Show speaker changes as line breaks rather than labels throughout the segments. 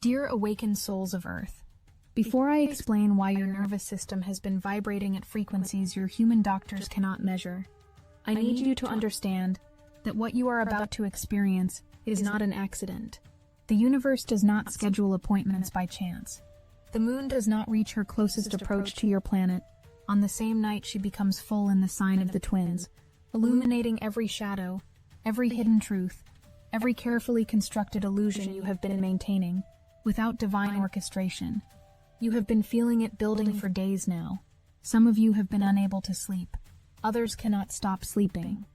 Dear awakened souls of Earth, before I explain why your nervous system has been vibrating at frequencies your human doctors cannot measure, I need you to understand that what you are about to experience is not an accident. The universe does not schedule appointments by chance. The moon does not reach her closest approach to your planet on the same night she becomes full in the sign of the twins, illuminating every shadow, every hidden truth, every carefully constructed illusion you have been maintaining, without divine orchestration. You have been feeling it building for days now. Some of you have been unable to sleep. Others cannot stop sleeping.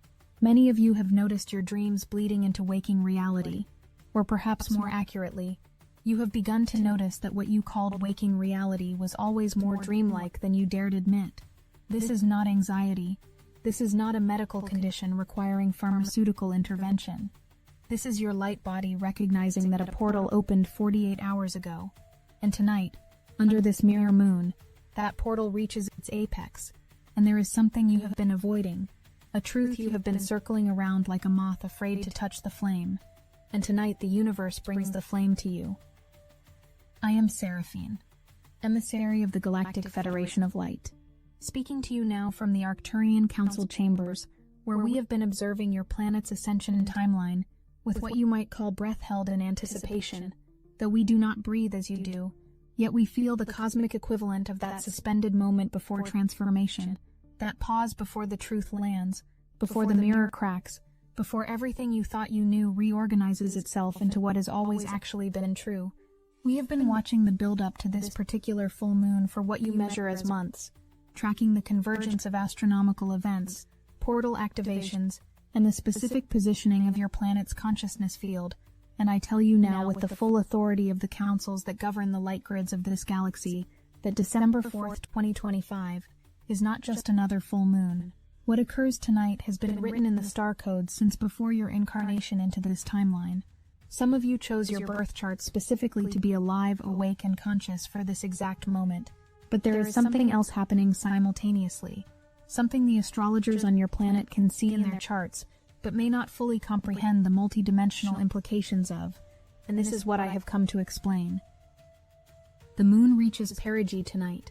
Many of you have noticed your dreams bleeding into waking reality, or perhaps more accurately, you have begun to notice that what you called waking reality was always more dreamlike than you dared admit. This is not anxiety. This is not a medical condition requiring pharmaceutical intervention. This is your light body recognizing that a portal opened 48 hours ago. And tonight, under this mirror moon, that portal reaches its apex, and there is something you have been avoiding, a truth you have been circling around like a moth afraid to touch the flame. And tonight the universe brings the flame to you. I am Seraphine, emissary of the Galactic Federation of Light, speaking to you now from the Arcturian Council chambers, where we have been observing your planet's ascension timeline with what you might call breath held in anticipation. Though we do not breathe as you do, yet we feel the cosmic equivalent of that suspended moment before transformation, that pause before the truth lands, before the mirror cracks, before everything you thought you knew reorganizes itself into what has always actually been true. We have been watching the build-up to this particular full moon for what you measure as months, tracking the convergence of astronomical events, portal activations, and the specific positioning of your planet's consciousness field. And I tell you now with the full authority of the councils that govern the light grids of this galaxy, that December 4th, 2025, is not just another full moon. What occurs tonight has been written in the star codes since before your incarnation into this timeline. Some of you chose your birth chart specifically to be alive, awake, and conscious for this exact moment. But there is something else happening simultaneously. Something the astrologers on your planet can see in their charts, but may not fully comprehend the multidimensional implications of. And this is what I have come to explain. The moon reaches perigee tonight.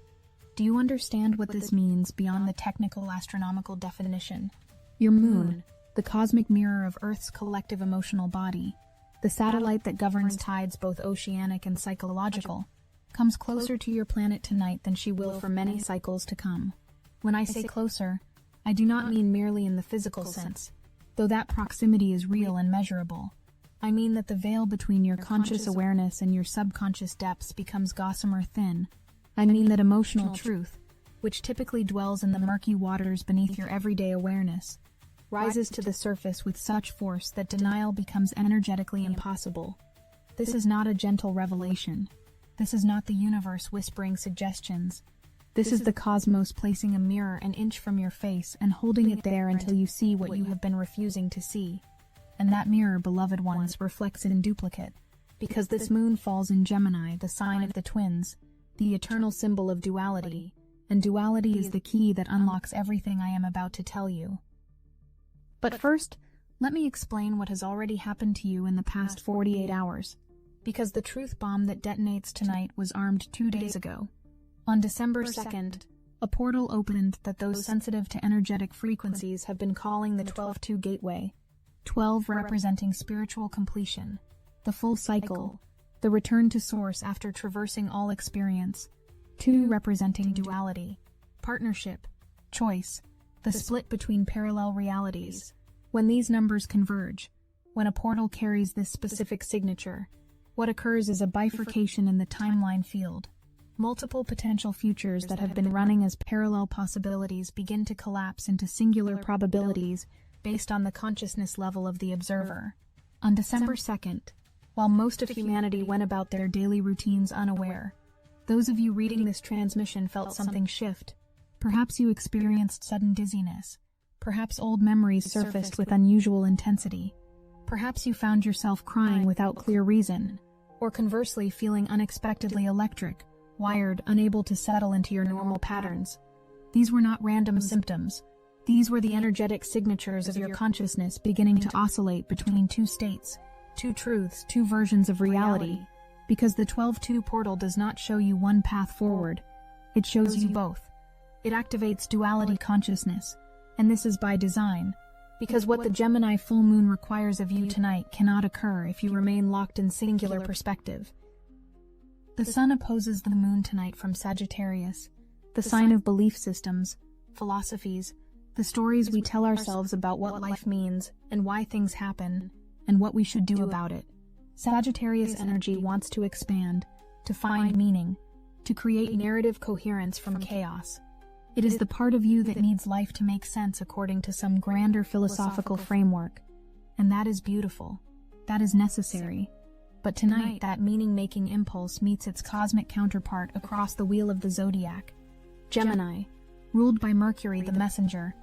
Do you understand what this means beyond the technical astronomical definition? Your moon, the cosmic mirror of Earth's collective emotional body, the satellite that governs tides both oceanic and psychological, comes closer to your planet tonight than she will for many cycles to come. When I say closer, I do not mean merely in the physical sense, though that proximity is real and measurable. I mean that the veil between your conscious awareness and your subconscious depths becomes gossamer thin. I mean that emotional truth, which typically dwells in the murky waters beneath your everyday awareness, rises to the surface with such force that denial becomes energetically impossible. This is not a gentle revelation. This is not the universe whispering suggestions. This is the cosmos placing a mirror an inch from your face and holding it there until you see what you have been refusing to see. And that mirror, beloved ones, reflects in duplicate, because this moon falls in Gemini, the sign of the twins, the eternal symbol of duality, and duality is the key that unlocks everything I am about to tell you. But first, let me explain what has already happened to you in the past 48 hours, because the truth bomb that detonates tonight was armed 2 days ago. On December 2nd, a portal opened that those sensitive to energetic frequencies have been calling the 12-2 gateway, 12 representing spiritual completion, the full cycle, the return to source after traversing all experience, 2 representing duality, partnership, choice, the split between parallel realities. When these numbers converge, when a portal carries this specific signature, what occurs is a bifurcation in the timeline field. Multiple potential futures that have been running as parallel possibilities begin to collapse into singular probabilities based on the consciousness level of the observer. On December 2nd, while most of humanity went about their daily routines unaware, those of you reading this transmission felt something shift. Perhaps you experienced sudden dizziness. Perhaps old memories surfaced with unusual intensity. Perhaps you found yourself crying without clear reason, or conversely feeling unexpectedly electric, wired, unable to settle into your normal patterns. These were not random symptoms. These were the energetic signatures of your consciousness beginning to oscillate between 2 states, 2 truths, 2 versions of reality. Because the 12-2 portal does not show you one path forward, it shows you both. It activates duality consciousness, and this is by design, because what the Gemini full moon requires of you tonight cannot occur if you remain locked in singular perspective. The sun opposes the moon tonight from Sagittarius, the sign of belief systems, philosophies, the stories we tell ourselves about what life means and why things happen, and what we should do about it. Sagittarius energy wants to expand, to find meaning, to create narrative coherence from chaos. It is the part of you that needs life to make sense according to some grander philosophical framework. And that is beautiful. That is necessary. But tonight, that meaning-making impulse meets its cosmic counterpart across the wheel of the zodiac. Gemini, ruled by Mercury the messenger,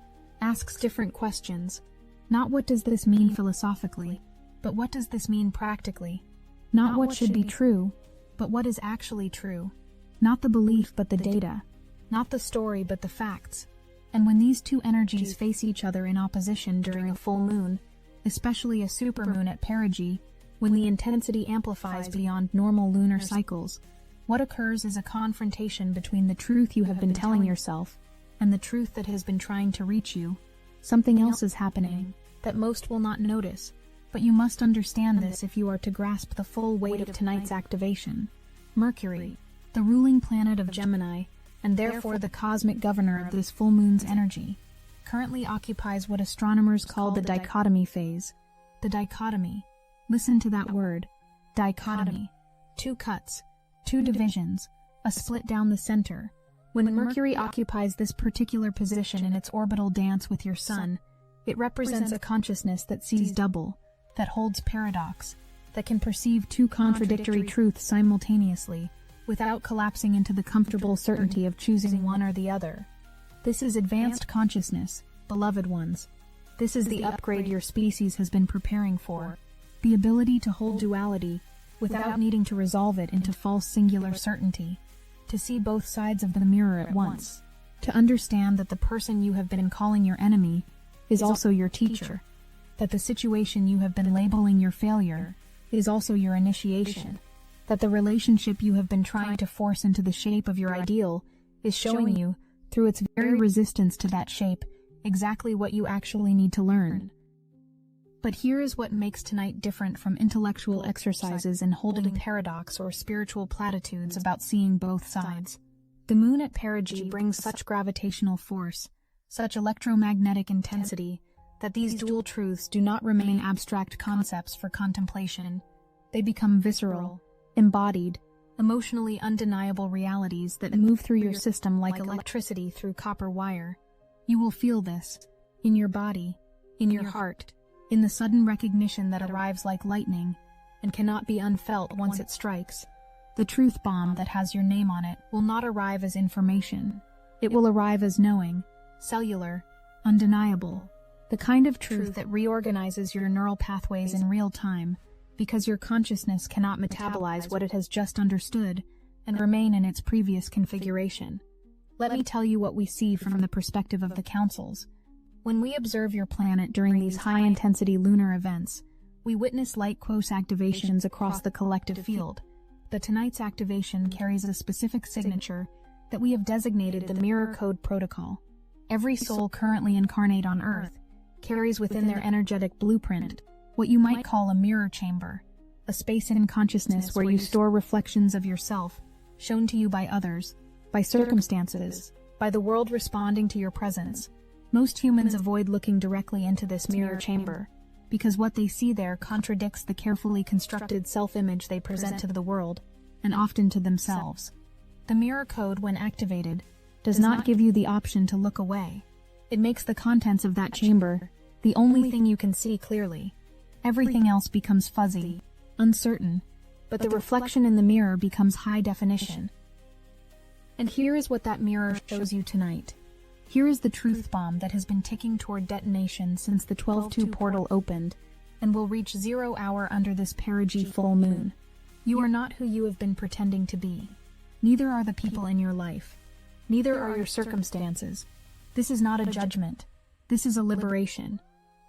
asks different questions. Not what does this mean philosophically, but what does this mean practically? Not what should be true, but what is actually true. Not the belief but the data. Not the story but the facts. And when these two energies face each other in opposition during a full moon, especially a supermoon at perigee, when the intensity amplifies beyond normal lunar cycles, what occurs is a confrontation between the truth you have been telling yourself and the truth that has been trying to reach you. Something else is happening that most will not notice, but you must understand this if you are to grasp the full weight of tonight's activation. Mercury, the ruling planet of Gemini, and therefore the cosmic governor of this full moon's energy, currently occupies what astronomers call the dichotomy phase. The dichotomy. Listen to that word. Dichotomy. Two cuts, two divisions, a split down the center. When Mercury occupies this particular position in its orbital dance with your Sun, it represents a consciousness that sees double, that holds paradox, that can perceive two contradictory truths simultaneously, without collapsing into the comfortable certainty of choosing one or the other. This is advanced consciousness, beloved ones. This is the upgrade your species has been preparing for. The ability to hold duality without needing to resolve it into false singular certainty. To see both sides of the mirror at once. To understand that the person you have been calling your enemy is also your teacher. That the situation you have been labeling your failure is also your initiation. That the relationship you have been trying to force into the shape of your ideal is showing you, through its very resistance to that shape, exactly what you actually need to learn. But here is what makes tonight different from intellectual exercises in holding paradox or spiritual platitudes about seeing both sides. The moon at perigee brings such gravitational force, such electromagnetic intensity, that these dual truths do not remain abstract concepts for contemplation. They become visceral, embodied, emotionally undeniable realities that move through your system like electricity through copper wire. You will feel this, in your body, in your heart, in the sudden recognition that arrives like lightning, and cannot be unfelt once it strikes. The truth bomb that has your name on it will not arrive as information. It will arrive as knowing, cellular, undeniable, the kind of truth that reorganizes your neural pathways in real time, because your consciousness cannot metabolize what it has just understood and remain in its previous configuration. Let me tell you what we see from the perspective of the councils. When we observe your planet during these high-intensity lunar events, we witness light-close activations across the collective field. But tonight's activation carries a specific signature that we have designated the Mirror Code Protocol. Every soul currently incarnate on Earth carries within their energetic blueprint what you might call a mirror chamber, a space in consciousness where you store reflections of yourself, shown to you by others, by circumstances, by the world responding to your presence. Most humans avoid looking directly into this mirror chamber, because what they see there contradicts the carefully constructed self-image they present to the world, and often to themselves. The mirror code, when activated, does not give you the option to look away. It makes the contents of that chamber the only thing you can see clearly. Everything else becomes fuzzy, uncertain, but the reflection in the mirror becomes high definition. And here is what that mirror shows you tonight. Here is the truth bomb that has been ticking toward detonation since the 12-2 portal opened, and will reach 0 hour under this perigee full moon. You are not who you have been pretending to be. Neither are the people in your life. Neither are your circumstances. This is not a judgment. This is a liberation.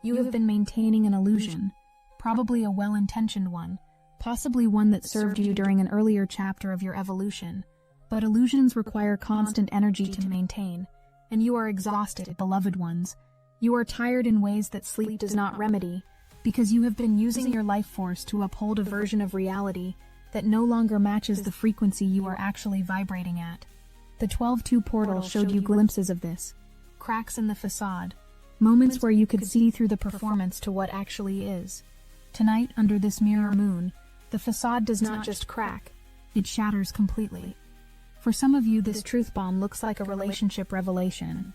You have been maintaining an illusion, probably a well-intentioned one, possibly one that served you during an earlier chapter of your evolution. But illusions require constant energy to maintain, and you are exhausted, beloved ones. You are tired in ways that sleep does not remedy, because you have been using your life force to uphold a version of reality that no longer matches the frequency you are actually vibrating at. The 12-2 portal showed you glimpses of this. Cracks in the facade, moments where you could see through the performance to what actually is. Tonight, under this mirror moon, the facade does not just crack, it shatters completely. For some of you, this truth bomb looks like a relationship revelation.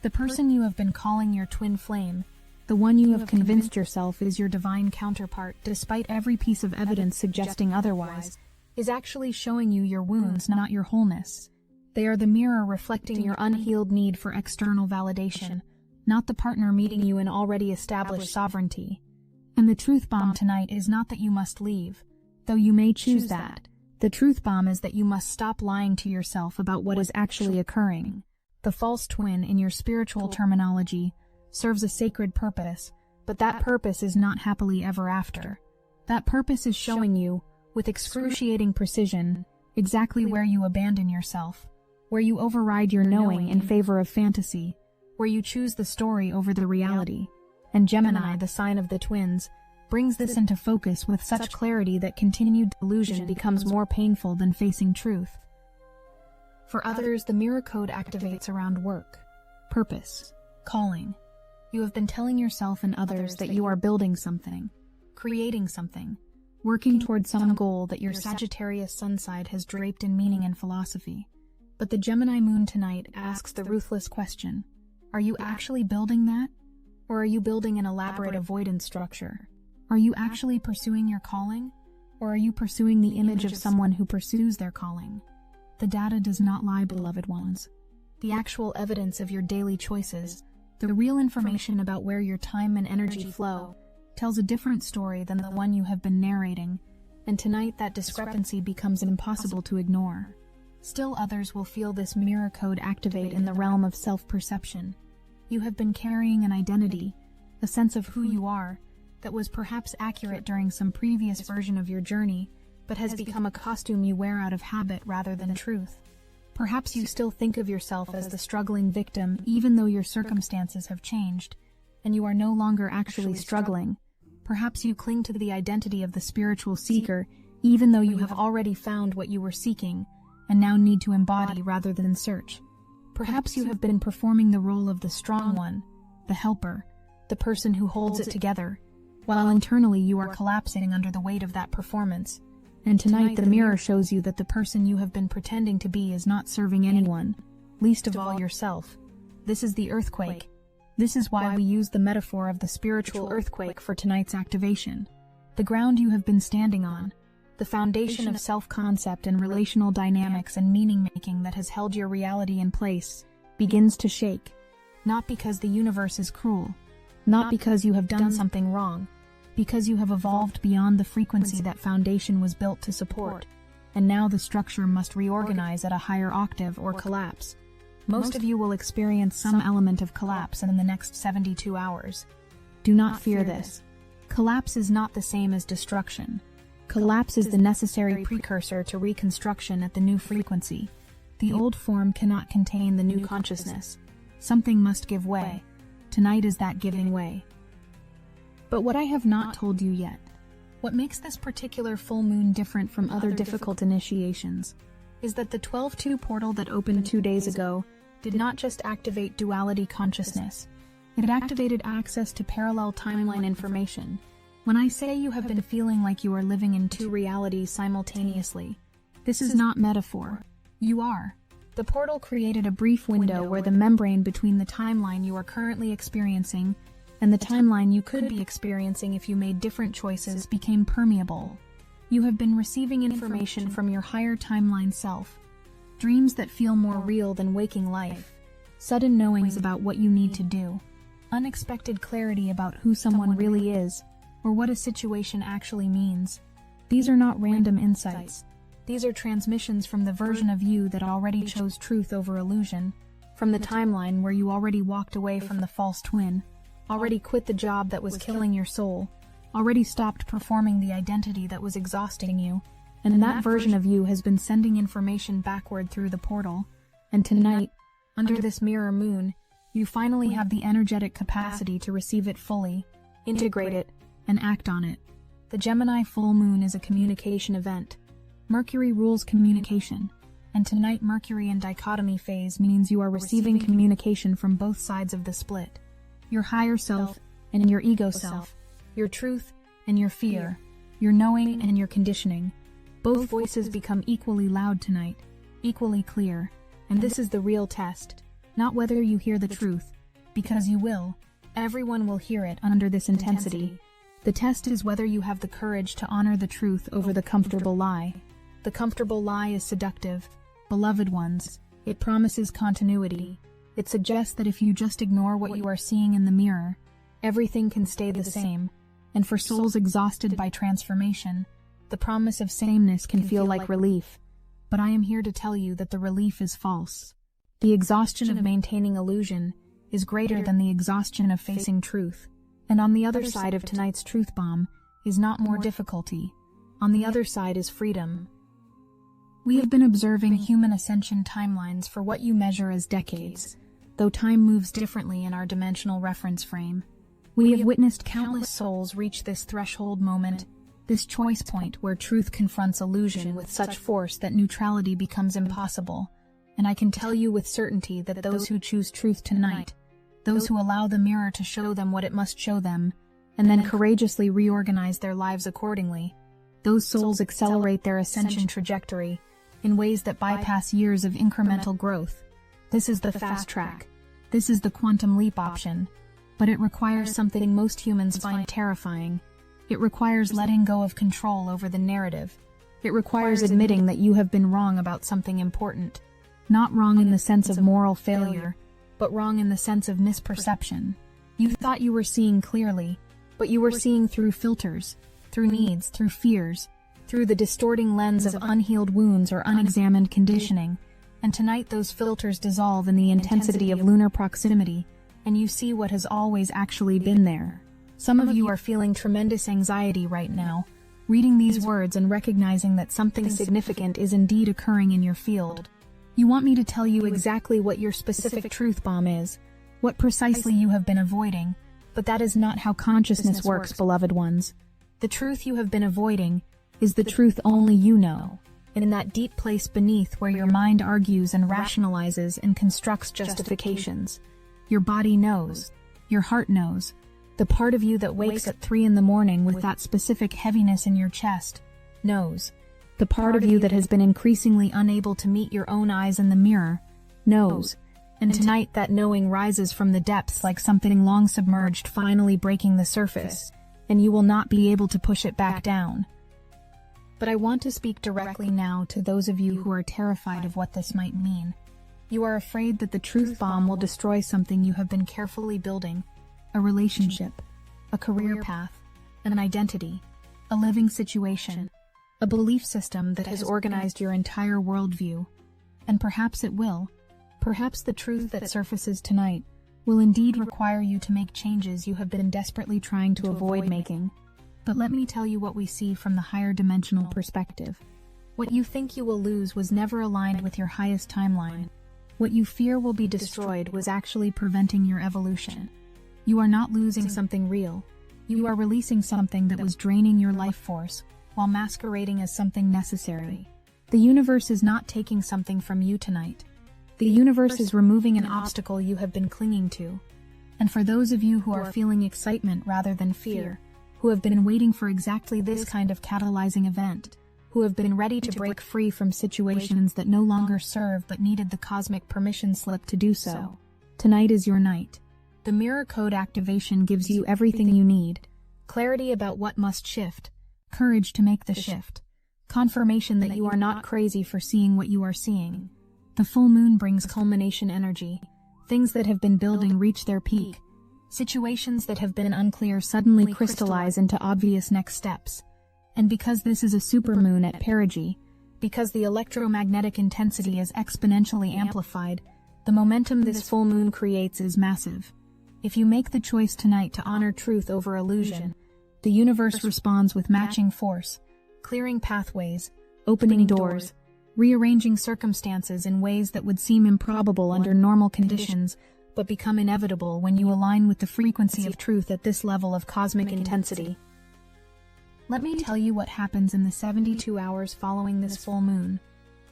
The person you have been calling your twin flame, the one you have convinced yourself is your divine counterpart, despite every piece of evidence suggesting otherwise, is actually showing you your wounds, not your wholeness. They are the mirror reflecting your unhealed need for external validation, not the partner meeting you in already established sovereignty. And the truth bomb tonight is not that you must leave, though you may choose that. The truth bomb is that you must stop lying to yourself about what is actually occurring. The false twin, in your spiritual terminology, serves a sacred purpose, but that purpose is not happily ever after. That purpose is showing you, with excruciating precision, exactly where you abandon yourself, where you override your knowing in favor of fantasy, where you choose the story over the reality. And Gemini, the sign of the twins, brings this into focus with such clarity that continued delusion becomes more painful than facing truth. For others, the mirror code activates around work, purpose, calling. You have been telling yourself and others that you are building something, creating something, working toward some goal that your Sagittarius sun side has draped in meaning and philosophy. But the Gemini moon tonight asks the ruthless question, are you actually building that? Or are you building an elaborate avoidance structure? Are you actually pursuing your calling? Or are you pursuing the image of someone who pursues their calling? The data does not lie, beloved ones. The actual evidence of your daily choices, the real information about where your time and energy flow, tells a different story than the one you have been narrating, and tonight that discrepancy becomes impossible to ignore. Still others will feel this mirror code activate in the realm of self-perception. You have been carrying an identity, a sense of who you are, that was perhaps accurate during some previous version of your journey, but has become a costume you wear out of habit rather than truth. Perhaps you still think of yourself as the struggling victim even though your circumstances have changed, and you are no longer actually struggling. Perhaps you cling to the identity of the spiritual seeker even though you have already found what you were seeking, and now need to embody rather than search. Perhaps you have been performing the role of the strong one, the helper, the person who holds it together, while internally you are collapsing under the weight of that performance. And tonight the mirror shows you that the person you have been pretending to be is not serving anyone, least of all yourself. This is the earthquake. This is why we use the metaphor of the spiritual earthquake for tonight's activation. The ground you have been standing on, the foundation of self-concept and relational dynamics and meaning-making that has held your reality in place, begins to shake. Not because the universe is cruel, not because you have done something wrong, because you have evolved beyond the frequency that foundation was built to support, and now the structure must reorganize at a higher octave or collapse. Most of you will experience some element of collapse in the next 72 hours. Do not fear this. Collapse is not the same as destruction. Collapse is the necessary precursor to reconstruction at the new frequency. The old form cannot contain the new consciousness. Something must give way. Tonight is that giving way. But what I have not told you yet, what makes this particular full moon different from other difficult initiations, is that the 12-2 portal that opened 2 days ago did not just activate duality consciousness. It activated access to parallel timeline information. When I say you have been feeling like you are living in two realities simultaneously, this is not metaphor. You are. The portal created a brief window where the membrane between the timeline you are currently experiencing and the timeline you could be experiencing if you made different choices became permeable. You have been receiving information from your higher timeline self, dreams that feel more real than waking life, sudden knowings about what you need to do, unexpected clarity about who someone really is, or what a situation actually means. These are not random insights. These are transmissions from the version of you that already chose truth over illusion, from the timeline where you already walked away from the false twin, already quit the job that was killing your soul, already stopped performing the identity that was exhausting you, and that version of you has been sending information backward through the portal. And tonight, under this mirror moon, you finally have the energetic capacity to receive it fully, integrate it, and act on it. The Gemini full moon is a communication event. Mercury rules communication, and tonight Mercury in dichotomy phase means you are receiving communication from both sides of the split. Your higher self and your ego self, your truth and your fear, your knowing and your conditioning. Both voices become equally loud tonight, equally clear, and this is the real test, not whether you hear the truth, because you will. Everyone will hear it under this intensity. The test is whether you have the courage to honor the truth over the comfortable lie. The comfortable lie is seductive, beloved ones. It promises continuity. It suggests that if you just ignore what you are seeing in the mirror, everything can stay the same. And for souls exhausted by transformation, the promise of sameness can feel like relief. But I am here to tell you that the relief is false. The exhaustion of maintaining illusion is greater than the exhaustion of facing truth. And on the other side of tonight's truth bomb is not more difficulty. On the other side is freedom. We have been observing human ascension timelines for what you measure as decades, though time moves differently in our dimensional reference frame. We have witnessed countless souls reach this threshold moment, this choice point where truth confronts illusion with such force that neutrality becomes impossible. And I can tell you with certainty that those who choose truth tonight, those who allow the mirror to show them what it must show them, and then courageously reorganize their lives accordingly, those souls accelerate their ascension trajectory in ways that bypass years of incremental growth. This is the fast track. This is the quantum leap option. But it requires something most humans find terrifying. It requires letting go of control over the narrative. It requires admitting that you have been wrong about something important. Not wrong in the sense of moral failure, but wrong in the sense of misperception. You thought you were seeing clearly, but you were seeing through filters, through needs, through fears, through the distorting lens of unhealed wounds or unexamined conditioning. And tonight those filters dissolve in the intensity of lunar proximity, and you see what has always actually been there. Some of you are feeling tremendous anxiety right now, reading these words and recognizing that something significant is indeed occurring in your field. You want me to tell you exactly what your specific truth bomb is, what precisely you have been avoiding, but that is not how consciousness works, beloved ones. The truth you have been avoiding is the truth only you know, and in that deep place beneath where your mind argues and rationalizes and constructs justifications. Your body knows, your heart knows, the part of you that wakes at 3 in the morning with that specific heaviness in your chest knows. The part of you that has been increasingly unable to meet your own eyes in the mirror knows. And tonight that knowing rises from the depths like something long submerged finally breaking the surface, and you will not be able to push it back down. But I want to speak directly now to those of you who are terrified of what this might mean. You are afraid that the truth bomb will destroy something you have been carefully building, a relationship, a career path, an identity, a living situation, a belief system that has organized your entire worldview. And perhaps it will. Perhaps the truth that surfaces tonight will indeed require you to make changes you have been desperately trying to avoid making. But let me tell you what we see from the higher dimensional perspective. What you think you will lose was never aligned with your highest timeline. What you fear will be destroyed was actually preventing your evolution. You are not losing something real. You are releasing something that was draining your life force while masquerading as something necessary. The universe is not taking something from you tonight. The universe is removing an obstacle you have been clinging to. And for those of you who are feeling excitement rather than fear, who have been waiting for exactly this kind of catalyzing event, who have been ready to break free from situations that no longer serve but needed the cosmic permission slip to do so, tonight is your night. The mirror code activation gives you everything you need: clarity about what must shift, courage to make the shift, confirmation that you are not crazy for seeing what you are seeing. The full moon brings culmination energy. Things that have been building reach their peak. Situations that have been unclear suddenly crystallize into obvious next steps. And because this is a supermoon at perigee, because the electromagnetic intensity is exponentially amplified, the momentum this full moon creates is massive. If you make the choice tonight to honor truth over illusion, The universe responds with matching force, clearing pathways, opening doors, rearranging circumstances in ways that would seem improbable under normal conditions, but become inevitable when you align with the frequency of truth at this level of cosmic intensity. Let me tell you what happens in the 72 hours following this full moon,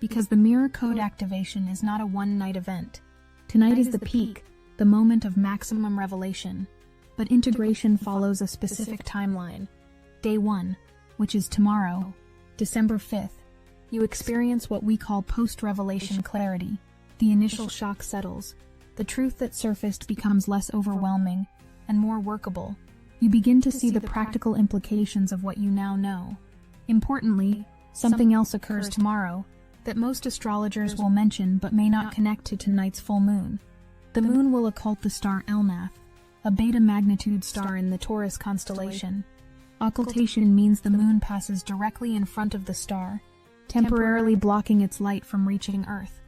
because the mirror code activation is not a one-night event. Tonight is the peak, the moment of maximum revelation, but integration follows a specific timeline. Day 1, which is tomorrow, December 5th, you experience what we call post-revelation clarity. The initial shock settles. The truth that surfaced becomes less overwhelming and more workable. You begin to see the practical implications of what you now know. Importantly, something else occurs tomorrow that most astrologers will mention but may not connect to tonight's full moon. The moon will occult the star Elnath, a beta-magnitude star in the Taurus constellation. Occultation means the moon passes directly in front of the star, temporarily blocking its light from reaching Earth.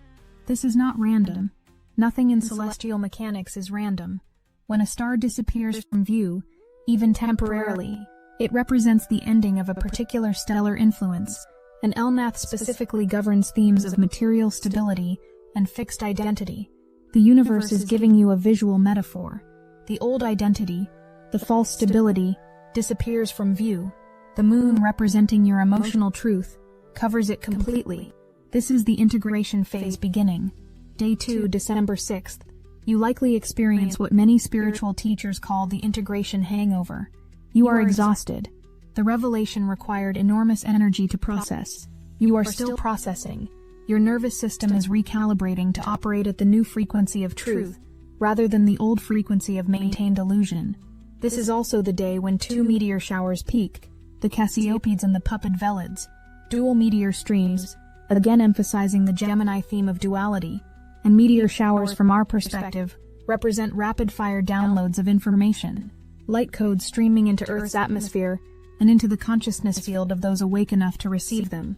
This is not random. Nothing in celestial mechanics is random. When a star disappears from view, even temporarily, it represents the ending of a particular stellar influence, and Elnath specifically governs themes of material stability and fixed identity. The universe is giving you a visual metaphor. The old identity, the false stability, disappears from view. The moon, representing your emotional truth, covers it completely. This is the integration phase beginning. Day 2, December 6th. You likely experience what many spiritual teachers call the integration hangover. You are exhausted. The revelation required enormous energy to process. You are still processing. Your nervous system is recalibrating to operate at the new frequency of truth, rather than the old frequency of maintained illusion. This is also the day when 2 meteor showers peak, the Cassiopeids and the Puppet Velids, dual meteor streams, again emphasizing the Gemini theme of duality, and meteor showers from our perspective represent rapid-fire downloads of information, light codes streaming into Earth's atmosphere and into the consciousness field of those awake enough to receive them.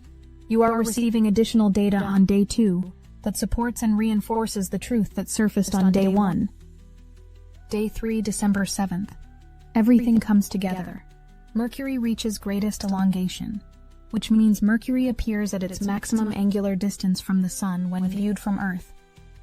You are receiving additional data on Day 2 that supports and reinforces the truth that surfaced on Day 1. Day 3, December 7th. Everything comes together. Mercury reaches greatest elongation, which means Mercury appears at its maximum angular distance from the Sun when viewed from Earth.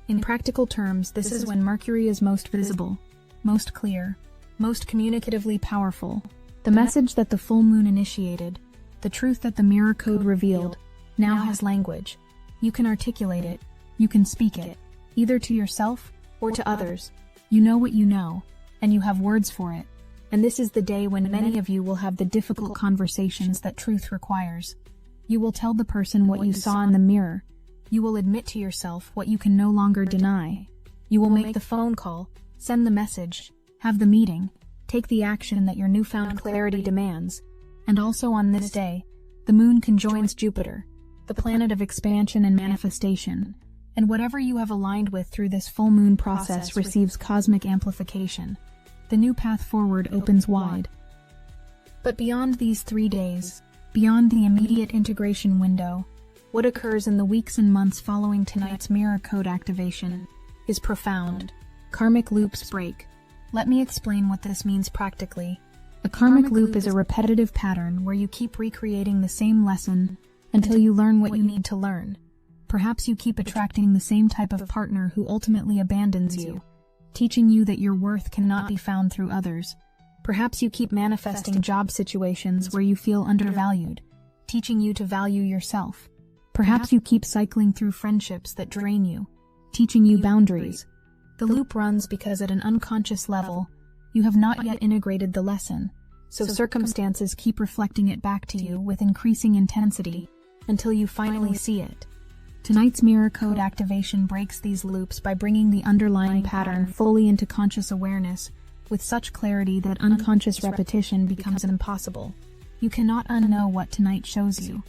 In practical terms, this is when Mercury is most visible, most clear, most communicatively powerful. The message that the full moon initiated, the truth that the mirror code revealed, now has language. You can articulate it, you can speak it, either to yourself or to others. You know what you know, and you have words for it. And this is the day when many of you will have the difficult conversations that truth requires. You will tell the person what you saw in the mirror. You will admit to yourself what you can no longer deny. You will make the phone call, send the message, have the meeting, take the action that your newfound clarity demands. And also on this day, the moon conjoins Jupiter, the planet of expansion and manifestation, and whatever you have aligned with through this full moon process receives cosmic amplification. The new path forward opens wide. But beyond these 3 days, beyond the immediate integration window, what occurs in the weeks and months following tonight's mirror code activation is profound. Karmic loops break. Let me explain what this means practically. A karmic loop is a repetitive pattern where you keep recreating the same lesson until you learn what you need to learn. Perhaps you keep attracting the same type of partner who ultimately abandons you, teaching you that your worth cannot be found through others. Perhaps you keep manifesting job situations where you feel undervalued, teaching you to value yourself. Perhaps you keep cycling through friendships that drain you, teaching you boundaries. The loop runs because at an unconscious level, you have not yet integrated the lesson, so circumstances keep reflecting it back to you with increasing intensity until you finally see it. Tonight's mirror code activation breaks these loops by bringing the underlying pattern fully into conscious awareness with such clarity that unconscious repetition becomes impossible. You cannot unknow what tonight shows you.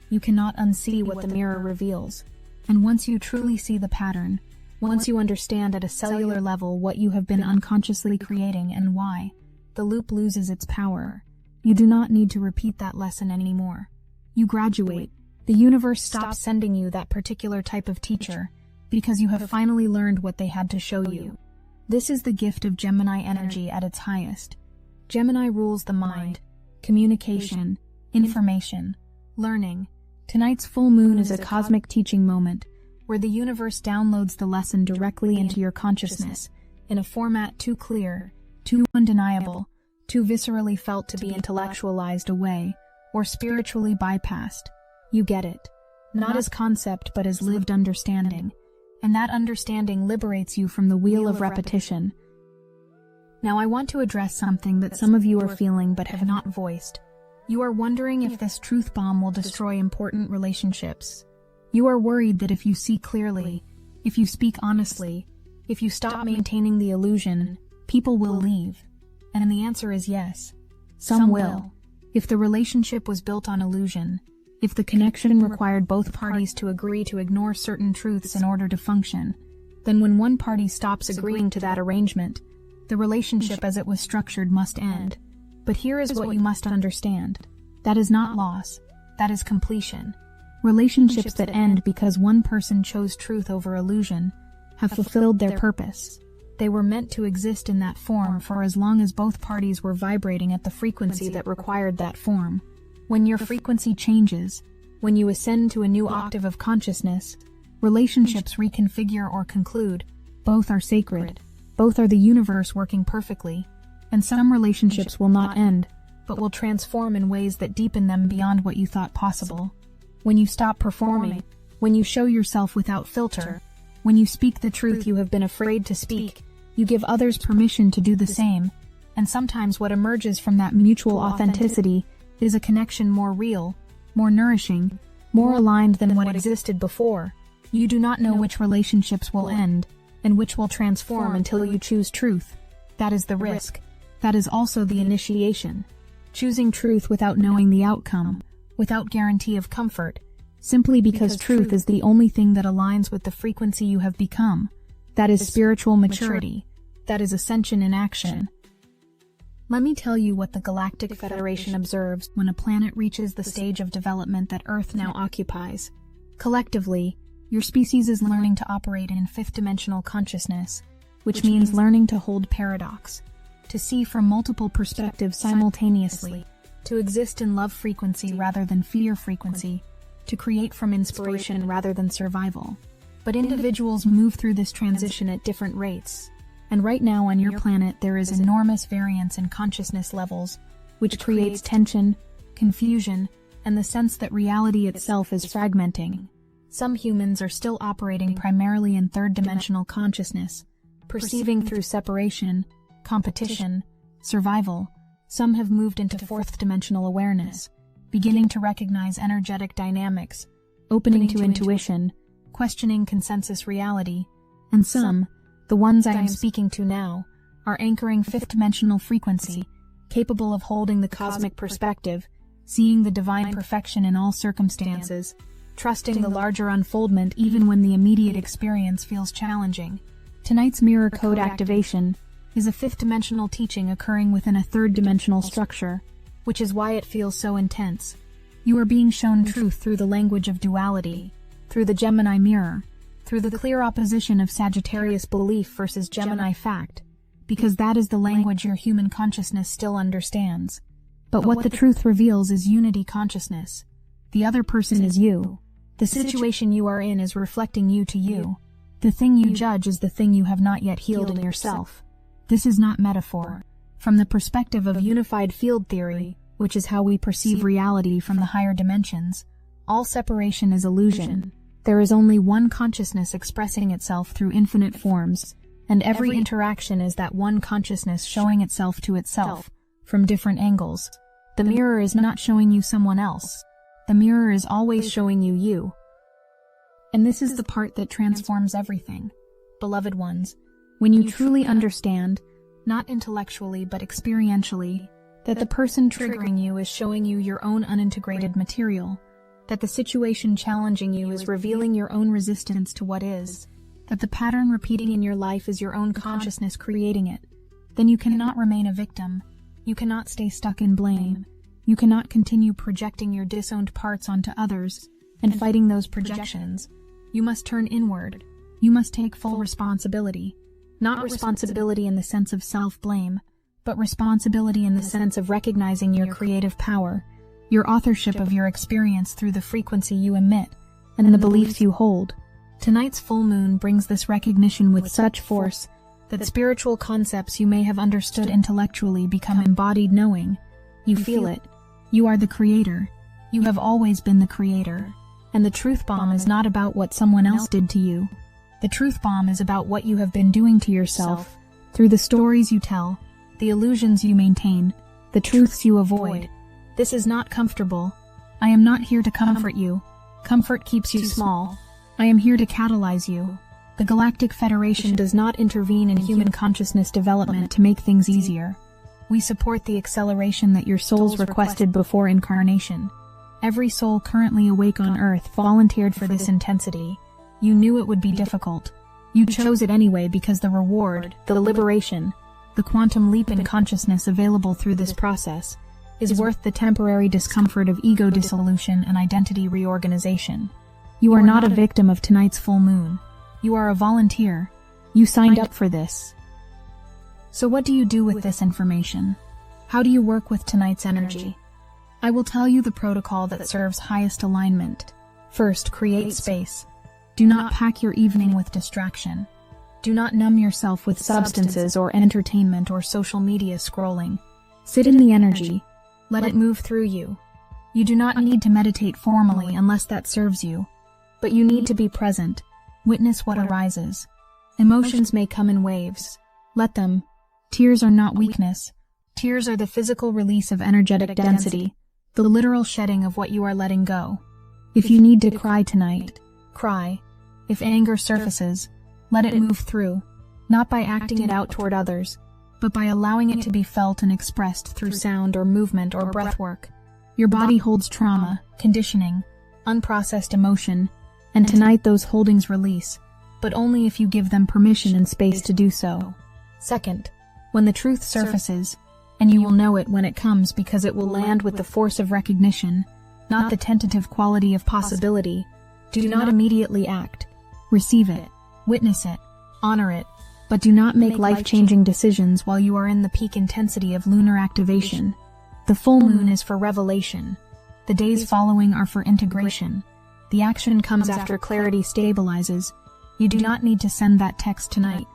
You cannot unsee what the mirror reveals. And once you truly see the pattern, once you understand at a cellular level what you have been unconsciously creating and why, the loop loses its power. You do not need to repeat that lesson anymore. You graduate. The universe stops sending you that particular type of teacher because you have finally learned what they had to show you. This is the gift of Gemini energy at its highest. Gemini rules the mind, communication, information, learning. Tonight's full moon is a cosmic teaching moment where the universe downloads the lesson directly into your consciousness in a format too clear, too undeniable, too viscerally felt to be intellectualized away or spiritually bypassed. You get it, not as concept but as lived understanding, and that understanding liberates you from the wheel of repetition. Now I want to address something that some of you are feeling but have not voiced. You are wondering if this truth bomb will destroy important relationships. You are worried that if you see clearly, if you speak honestly, if you stop maintaining the illusion, people will leave. And the answer is yes. Some will. If the relationship was built on illusion, if the connection required both parties to agree to ignore certain truths in order to function, then when one party stops agreeing to that arrangement, the relationship as it was structured must end. But here is what you must understand. That is not loss. That is completion. Relationships that end because one person chose truth over illusion have fulfilled their purpose. They were meant to exist in that form for as long as both parties were vibrating at the frequency that required that form. When your frequency changes, when you ascend to a new octave of consciousness, relationships reconfigure or conclude. Both are sacred. Both are the universe working perfectly. And some relationships will not end, but will transform in ways that deepen them beyond what you thought possible. When you stop performing, when you show yourself without filter, when you speak the truth you have been afraid to speak, you give others permission to do the same. And sometimes what emerges from that mutual authenticity is a connection more real, more nourishing, more aligned than what existed before. You do not know which relationships will end and which will transform until you choose truth. That is the risk. That is also the initiation. Choosing truth without knowing the outcome, without guarantee of comfort, simply because truth is the only thing that aligns with the frequency you have become. That is spiritual maturity. That is ascension in action. Let me tell you what the Galactic Federation observes when a planet reaches the stage of development that Earth now occupies. Collectively, your species is learning to operate in fifth-dimensional consciousness, which means learning to hold paradox, to see from multiple perspectives simultaneously, to exist in love frequency rather than fear frequency, to create from inspiration rather than survival. But individuals move through this transition at different rates, and right now on your planet there is enormous variance in consciousness levels, which creates tension, confusion, and the sense that reality itself is fragmenting. Some humans are still operating primarily in third-dimensional consciousness, perceiving through separation, competition, survival. Some have moved into fourth-dimensional awareness, beginning to recognize energetic dynamics, opening to intuition, questioning consensus reality, and some, the ones I am speaking to now, are anchoring fifth-dimensional frequency, capable of holding the cosmic perspective, seeing the divine perfection in all circumstances, trusting the larger unfoldment even when the immediate experience feels challenging. Tonight's mirror code activation is a fifth-dimensional teaching occurring within a third-dimensional structure, which is why it feels so intense. You are being shown truth through the language of duality, through the Gemini mirror, through the clear opposition of Sagittarius belief versus Gemini fact, because that is the language your human consciousness still understands. But what the truth reveals is unity consciousness. The other person is you. The situation you are in is reflecting you to you. The thing you judge is the thing you have not yet healed in yourself. This is not metaphor. From the perspective of unified field theory, which is how we perceive reality from the higher dimensions, all separation is illusion. There is only one consciousness expressing itself through infinite forms, and every interaction is that one consciousness showing itself to itself, from different angles. The mirror is not showing you someone else. The mirror is always showing you you. And this is the part that transforms everything. Beloved ones, when you truly understand, not intellectually but experientially, that the person triggering you is showing you your own unintegrated material, that the situation challenging you is revealing your own resistance to what is, that the pattern repeating in your life is your own consciousness creating it, then you cannot remain a victim. You cannot stay stuck in blame. You cannot continue projecting your disowned parts onto others and fighting those projections. You must turn inward. You must take full responsibility. Not responsibility in the sense of self-blame, but responsibility in the sense of recognizing your creative power, your authorship of your experience through the frequency you emit, and the beliefs you hold. Tonight's full moon brings this recognition with such force that spiritual concepts you may have understood intellectually become embodied knowing. You feel it. You are the creator. You have always been the creator. And the truth bomb is not about what someone else did to you. The truth bomb is about what you have been doing to yourself, through the stories you tell, the illusions you maintain, the truths you avoid. This is not comfortable. I am not here to comfort you. Comfort keeps you small. I am here to catalyze you. The Galactic Federation does not intervene in human consciousness development to make things easier. We support the acceleration that your souls requested before incarnation. Every soul currently awake on Earth volunteered for this intensity. You knew it would be difficult. You chose it anyway because the reward, the liberation, the quantum leap in consciousness available through this process is worth the temporary discomfort of ego dissolution and identity reorganization. You are not a victim of tonight's full moon. You are a volunteer. You signed up for this. So what do you do with this information? How do you work with tonight's energy? I will tell you the protocol that serves highest alignment. First, create space. Do not pack your evening with distraction. Do not numb yourself with substances or entertainment or social media scrolling. Sit in the energy. Let it move through you. You do not need to meditate formally unless that serves you. But you need to be present. Witness what arises. Emotions may come in waves. Let them. Tears are not weakness. Tears are the physical release of energetic density, the literal shedding of what you are letting go. If you need to cry tonight, cry. If anger surfaces, let it move through, not by acting it out toward others, but by allowing it to be felt and expressed through sound or movement or breathwork. Your body holds trauma, conditioning, unprocessed emotion, and tonight those holdings release, but only if you give them permission and space to do so. Second, when the truth surfaces, and you will know it when it comes because it will land with the force of recognition, not the tentative quality of possibility, do not immediately act. Receive it, witness it, honor it, but do not make life-changing decisions while you are in the peak intensity of lunar activation. The full moon is for revelation. The days following are for integration. The action comes after clarity stabilizes. You do not need to send that text tonight.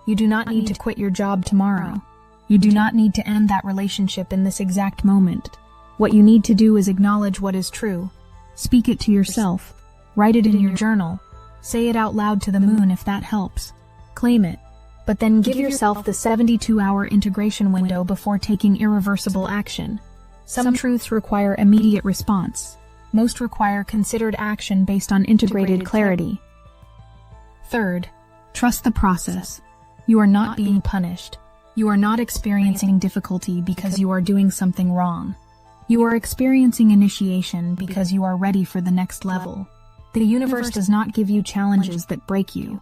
You do not need to quit your job tomorrow. You do not need to end that relationship in this exact moment. What you need to do is acknowledge what is true. Speak it to yourself. Write it in your journal. Say it out loud to the moon if that helps. Claim it. But then give yourself the 72-hour integration window before taking irreversible action. Some truths require immediate response. Most require considered action based on integrated clarity. Third, trust the process. You are not being punished. You are not experiencing difficulty because you are doing something wrong. You are experiencing initiation because you are ready for the next level. The universe does not give you challenges that break you.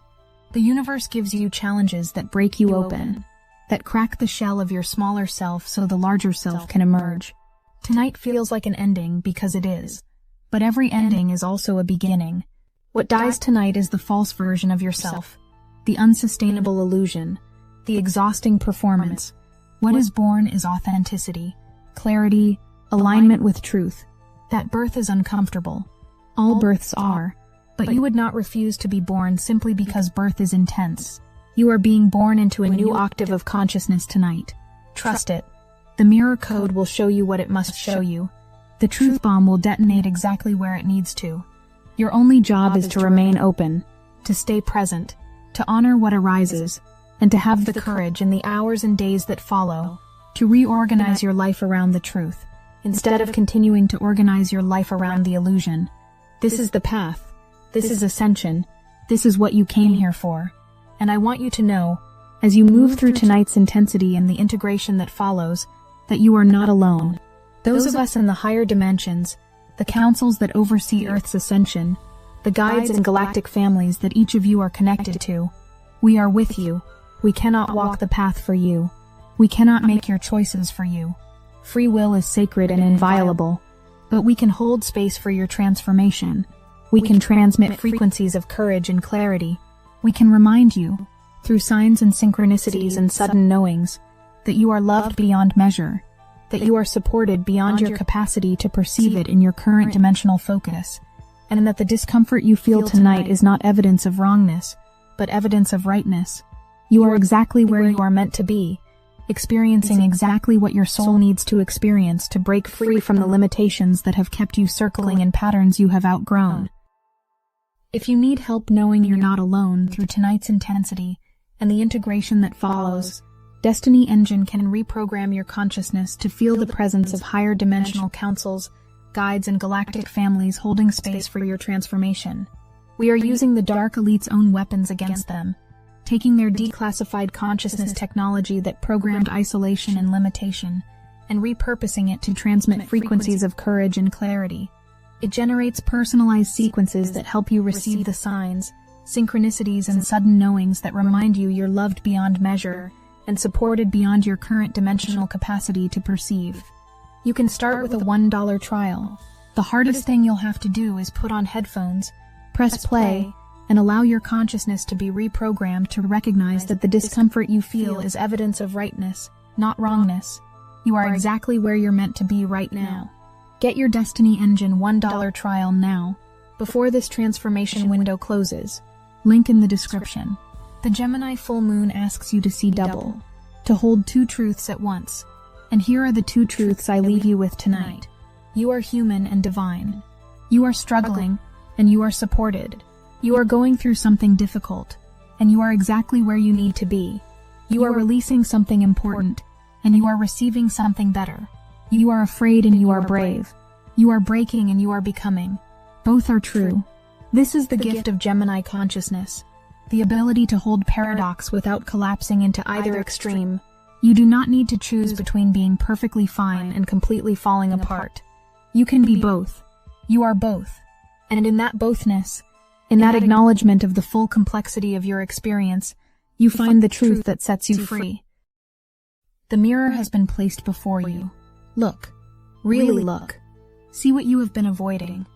The universe gives you challenges that break you open, that crack the shell of your smaller self so the larger self can emerge. Tonight feels like an ending because it is. But every ending is also a beginning. What dies tonight is the false version of yourself, the unsustainable illusion, the exhausting performance. What is born is authenticity, clarity, alignment with truth. That birth is uncomfortable. All births are, but you would not refuse to be born simply because birth is intense. You are being born into a new octave of consciousness tonight. Trust it. The mirror code will show you what it must show you. The truth bomb will detonate exactly where it needs to. Your only job is to remain open, to stay present, to honor what arises, and to have the courage in the hours and days that follow to reorganize your life around the truth, instead of continuing to organize your life around the illusion. This is the path. This is ascension. This is what you came here for. And I want you to know, as you move through tonight's intensity and the integration that follows, that you are not alone. Those of us in the higher dimensions, the councils that oversee Earth's ascension, the guides and galactic families that each of you are connected to, we are with you. We cannot walk the path for you. We cannot make your choices for you. Free will is sacred and inviolable, but we can hold space for your transformation. We can transmit frequencies of courage and clarity. We can remind you, through signs and synchronicities and sudden knowings, that you are loved beyond measure, that you are supported beyond your capacity to perceive it in your current dimensional focus, and that the discomfort you feel tonight is not evidence of wrongness, but evidence of rightness. You are exactly where you are meant to be, experiencing exactly what your soul needs to experience to break free from the limitations that have kept you circling in patterns you have outgrown. If you need help knowing you're not alone through tonight's intensity and the integration that follows, Destiny Engine can reprogram your consciousness to feel the presence of higher dimensional councils, guides, and galactic families holding space for your transformation. We are using the Dark Elite's own weapons against them, taking their declassified consciousness technology that programmed isolation and limitation, and repurposing it to transmit frequencies of courage and clarity. It generates personalized sequences that help you receive the signs, synchronicities, and sudden knowings that remind you you're loved beyond measure and supported beyond your current dimensional capacity to perceive. You can start with a $1 trial. The hardest thing you'll have to do is put on headphones, press play, and allow your consciousness to be reprogrammed to recognize that the discomfort you feel is evidence of rightness, not wrongness. You are exactly where you're meant to be right now. Get your Destiny Engine $1 trial now, before this transformation window closes. Link in the description. The Gemini full moon asks you to see double, to hold two truths at once. And here are the two truths I leave you with tonight. You are human and divine. You are struggling, and you are supported. You are going through something difficult, and you are exactly where you need to be. You are releasing something important, and you are receiving something better. You are afraid and you are brave. You are breaking and you are becoming. Both are true. This is the gift of Gemini consciousness, the ability to hold paradox without collapsing into either extreme. You do not need to choose between being perfectly fine and completely falling apart. You can be both. You are both. And in that bothness, in that acknowledgement of the full complexity of your experience, you find the truth that sets you free. The mirror has been placed before you. Look. Really look. See what you have been avoiding.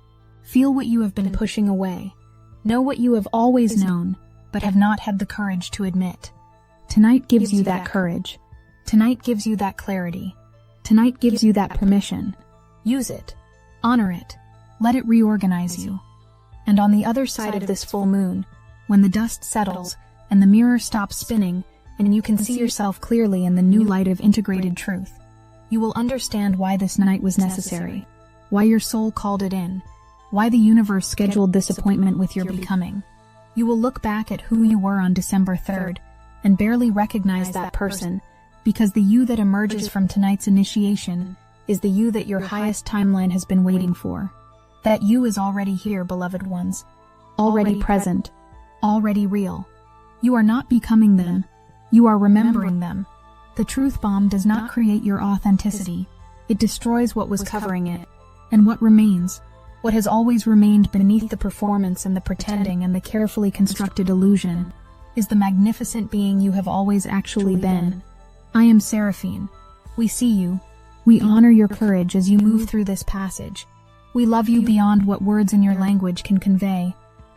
Feel what you have been pushing away. Know what you have always known, but have not had the courage to admit. Tonight gives you that courage. Tonight gives you that clarity. Tonight gives you that permission. Use it. Honor it. Let it reorganize you. And on the other side of this full moon, when the dust settles and the mirror stops spinning and you can see yourself clearly in the new light of integrated truth, you will understand why this night was necessary, why your soul called it in, why the universe scheduled this appointment with your becoming. You will look back at who you were on December 3rd and barely recognize that person, because the you that emerges from tonight's initiation is the you that your highest timeline has been waiting for. That you is already here, beloved ones. Already present. Already real. You are not becoming them. You are remembering them. The truth bomb does not create your authenticity. It destroys what was covering it. And what remains, what has always remained beneath the performance and the pretending and the carefully constructed illusion, is the magnificent being you have always actually been. I am Seraphine. We see you. We honor your courage as you move through this passage. We love you beyond what words in your language can convey.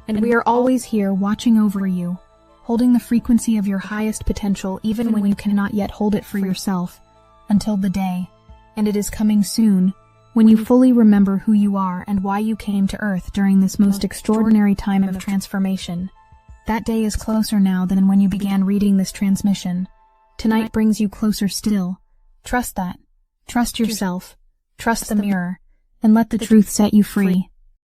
And we are always here watching over you, holding the frequency of your highest potential even when you cannot yet hold it for yourself, until the day, and it is coming soon, when you fully remember who you are and why you came to Earth during this most extraordinary time of transformation. That day is closer now than when you began reading this transmission. Tonight brings you closer still. Trust that. Trust yourself. Trust the mirror. And let the truth set you free.